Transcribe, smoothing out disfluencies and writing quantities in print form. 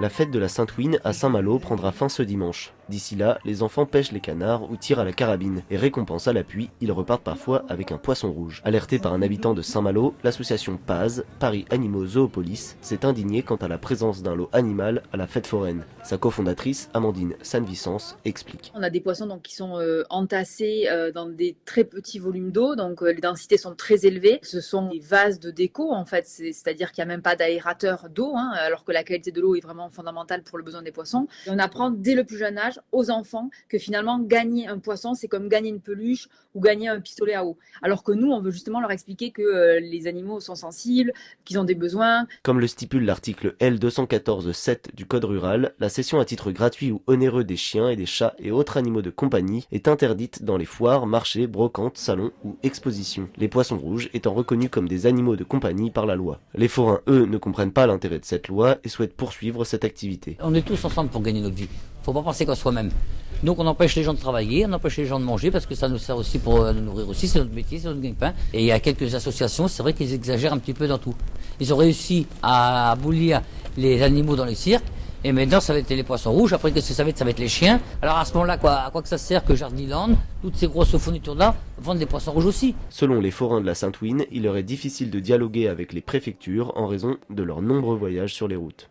La fête de la Sainte-Ouine à Saint-Malo prendra fin ce dimanche. D'ici là, les enfants pêchent les canards ou tirent à la carabine. Et récompense à l'appui, ils repartent parfois avec un poisson rouge. Alerté par un habitant de Saint-Malo, l'association PAZ, Paris Animaux Zoopolis, s'est indignée quant à la présence d'un lot animal à la fête foraine. Sa cofondatrice, Amandine Sanvicence, explique. On a des poissons qui sont entassés dans des très petits volumes d'eau, donc les densités sont très élevées. Ce sont des vases de déco en fait, c'est-à-dire qu'il n'y a même pas d'aérateur d'eau, alors que la qualité de l'eau est vraiment fondamentale pour le besoin des poissons. Et on apprend dès le plus jeune âge aux enfants que finalement gagner un poisson, c'est comme gagner une peluche ou gagner un pistolet à eau. Alors que nous, on veut justement leur expliquer que les animaux sont sensibles, qu'ils ont des besoins. Comme le stipule l'article L214-7 du Code rural, la cession à titre gratuit ou onéreux des chiens et des chats et autres animaux de compagnie est interdite dans les foires, marchés, brocantes, salons ou expositions. Les poissons rouges étant reconnus comme des animaux de compagnie par la loi. Les forains, eux, ne comprennent pas l'intérêt de cette loi et souhaitent poursuivre cette activité. On est tous ensemble pour gagner notre vie. Faut pas penser qu'à soi-même. Donc on empêche les gens de travailler, on empêche les gens de manger parce que ça nous sert aussi pour nous nourrir aussi, c'est notre métier, c'est notre gagne-pain. Et il y a quelques associations, c'est vrai qu'ils exagèrent un petit peu dans tout. Ils ont réussi à abolir les animaux dans les cirques. Et maintenant, ça va être les poissons rouges. Après, qu'est-ce que ça va être? Ça va être les chiens. Alors à ce moment-là, à quoi que ça sert que Jardiland, toutes ces grosses fournitures-là, vendent des poissons rouges aussi? Selon les forains de la Sainte-Ouine, il leur est difficile de dialoguer avec les préfectures en raison de leurs nombreux voyages sur les routes.